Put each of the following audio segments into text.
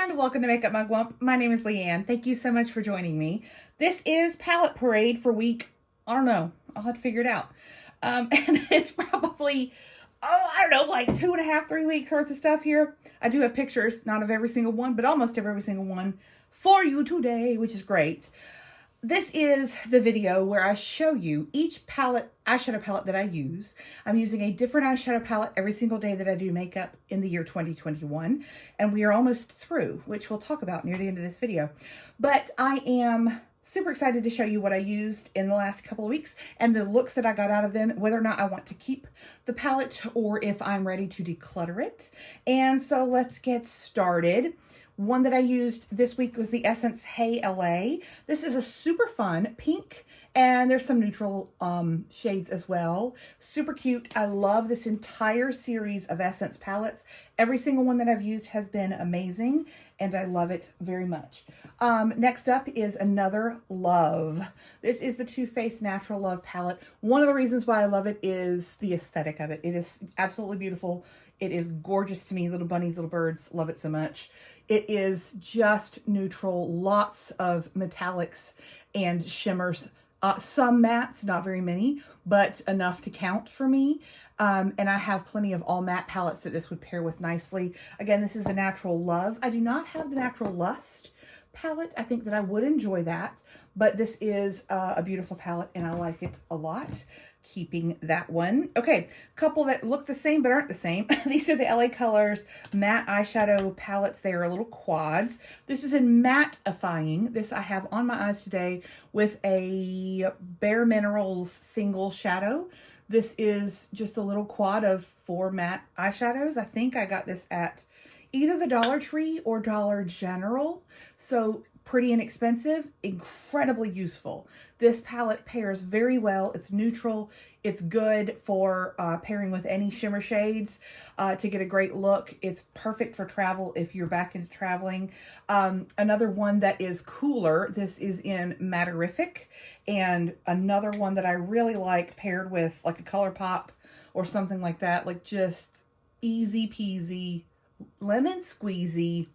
and welcome to Makeup Mugwump. My name is Leanne. Thank you so much for joining me. This is Palette Parade for week, I don't know, I'll have to figure it out. And it's probably, I don't know, like 2.5, 3 weeks worth of stuff here. I do have pictures, not of every single one, but almost of every single one for you today, which is great. This is the video where I show you each eyeshadow palette that I use. I'm using a different eyeshadow palette every single day that I do makeup in the year 2021. And we are almost through, which we'll talk about near the end of this video. But I am super excited to show you what I used in the last couple of weeks and the looks that I got out of them, whether or not I want to keep the palette or if I'm ready to declutter it. And so let's get started. One that I used this week was the Essence Hey LA. This is a super fun pink, and there's some neutral shades as well. Super cute. I love this entire series of Essence palettes. Every single one that I've used has been amazing, and I love it very much. Next up is Another Love. This is the Too Faced Natural Love palette. One of the reasons why I love it is the aesthetic of it. It is absolutely beautiful. It is gorgeous to me. Little bunnies, little birds, love it so much. It is just neutral, lots of metallics and shimmers, some mattes, not very many, but enough to count for me. And I have plenty of all matte palettes that this would pair with nicely. Again, this is the Natural Love. I do not have the Natural Lust palette. I think that I would enjoy that, but this is a beautiful palette and I like it a lot. Keeping that one. Okay, a couple that look the same but aren't the same. These are the LA Colors matte eyeshadow palettes. They are little quads. This is in Mattifying. This I have on my eyes today with a Bare Minerals single shadow. This is just a little quad of 4 matte eyeshadows. I think I got this at either the Dollar Tree or Dollar General. So pretty inexpensive, incredibly useful. This palette pairs very well. It's neutral. It's good for pairing with any shimmer shades to get a great look. It's perfect for travel if you're back into traveling. Another one that is cooler, this is in Matterific, and another one that I really like paired with like a Colourpop or something like that, like just easy peasy, lemon squeezy.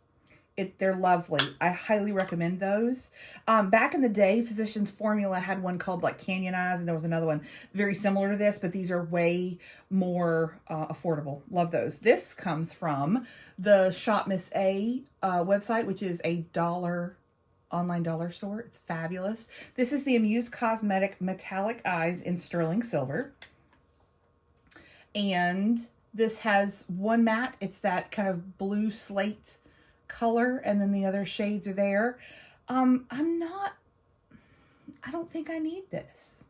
They're lovely. I highly recommend those. Back in the day, Physicians Formula had one called like Canyon Eyes, and there was another one very similar to this, but these are way more affordable. Love those. This comes from the Shop Miss A website, which is a online dollar store. It's fabulous. This is the Amuse Cosmetic Metallic Eyes in Sterling Silver. And this has one matte. It's that kind of blue slate color, and then the other shades are there. I don't think I need this.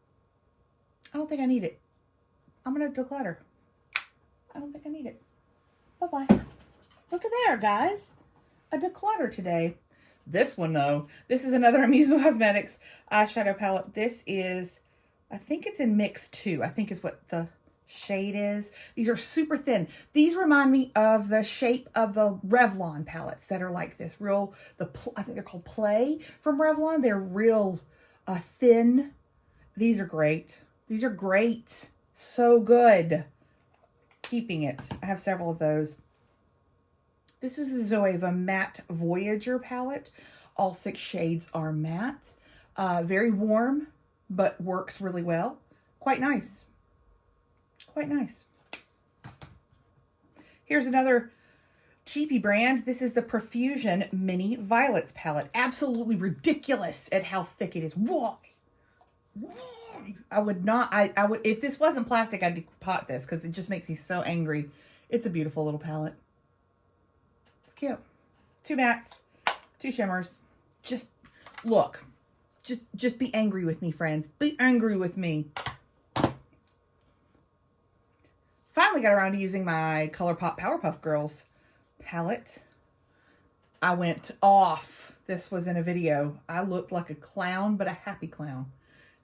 I don't think I need it. I'm gonna declutter. I don't think I need it. Bye-bye. Look at there, guys. A declutter today. This one, though, this is another Amuse Cosmetics eyeshadow palette. This is, I think it's in Mix 2. I think is what the shade is. These are super thin. These remind me of the shape of the Revlon palettes that are like this real, I think they're called Play from Revlon. They're real thin. These are great. These are great. So good. Keeping it. I have several of those. This is the Zoeva Matte Voyager palette. All 6 shades are matte. Very warm, but works really well. Quite nice. Quite nice. Here's another cheapy brand. This is the Profusion Mini Violets palette. Absolutely ridiculous at how thick it is. Why? I would not, I would, if this wasn't plastic, I'd pot this because it just makes me so angry. It's a beautiful little palette. It's cute. 2 mattes, 2 shimmers. Just look. Just be angry with me, friends. Be angry with me. Finally got around to using my Colourpop Powerpuff Girls palette. I went off. This was in a video. I looked like a clown, but a happy clown.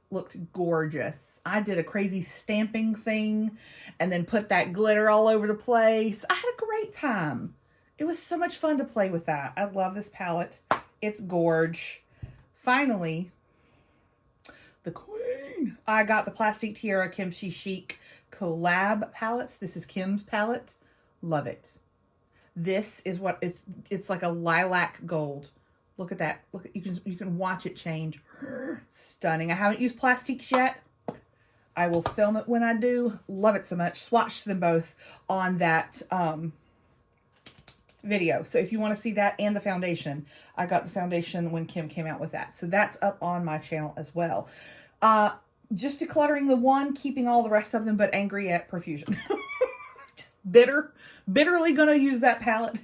Looked gorgeous. I did a crazy stamping thing and then put that glitter all over the place. I had a great time. It was so much fun to play with that. I love this palette. It's gorge. Finally, the queen. I got the Plastic Tiara Kimchi Chic collab palettes. This is Kim's palette. Love it. This is what it's like a lilac gold. Look at that. Look, you can watch it change. Stunning. I haven't used plastiques yet. I will film it when I do. Love it so much. Swatched them both on that video. So if you want to see that and the foundation, I got the foundation when Kim came out with that. So that's up on my channel as well. Just decluttering the one, keeping all the rest of them, but angry at Profusion. Just bitterly gonna use that palette,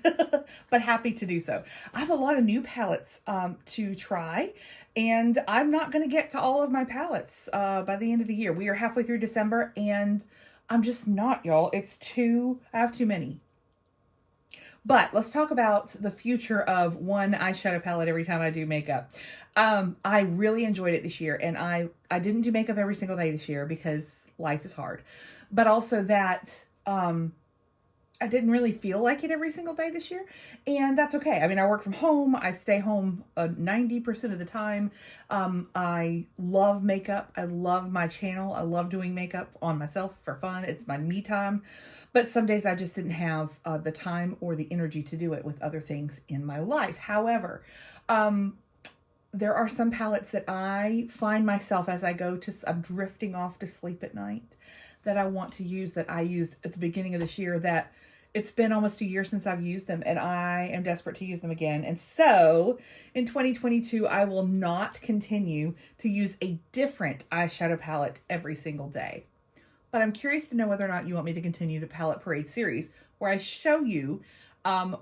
but happy to do so. I have a lot of new palettes to try, and I'm not gonna get to all of my palettes by the end of the year. We are halfway through December, and I'm just not, y'all. I have too many. But let's talk about the future of one eyeshadow palette every time I do makeup. I really enjoyed it this year, and I didn't do makeup every single day this year because life is hard. But also that I didn't really feel like it every single day this year, and that's okay. I mean, I work from home. I stay home 90% of the time. I love makeup. I love my channel. I love doing makeup on myself for fun. It's my me time. But some days I just didn't have the time or the energy to do it with other things in my life. However, there are some palettes that I find myself as I'm drifting off to sleep at night that I want to use, that I used at the beginning of this year, that it's been almost a year since I've used them, and I am desperate to use them again. And so in 2022, I will not continue to use a different eyeshadow palette every single day. But I'm curious to know whether or not you want me to continue the Palette Parade series, where I show you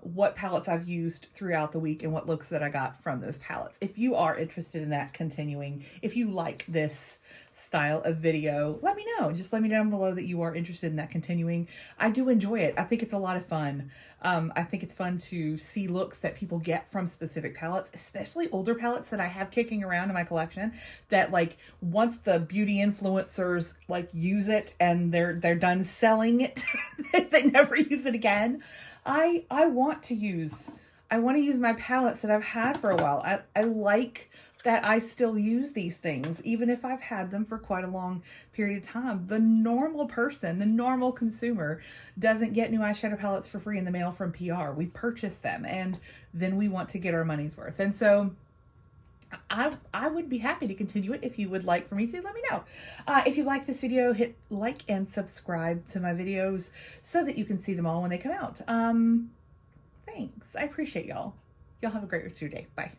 what palettes I've used throughout the week and what looks that I got from those palettes. If you are interested in that continuing, if you like this style of video, let me know. Just let me know down below that you are interested in that continuing. I do enjoy it. I think it's a lot of fun. I think it's fun to see looks that people get from specific palettes, especially older palettes that I have kicking around in my collection, that like once the beauty influencers like use it and they're done selling it, they never use it again. I want to use my palettes that I've had for a while. I like that I still use these things, even if I've had them for quite a long period of time. The normal person, the normal consumer, doesn't get new eyeshadow palettes for free in the mail from PR. We purchase them, and then we want to get our money's worth. And so I would be happy to continue it. If you would like for me to, let me know. If you like this video, hit like and subscribe to my videos so that you can see them all when they come out. Thanks. I appreciate y'all. Y'all have a great rest of your day. Bye.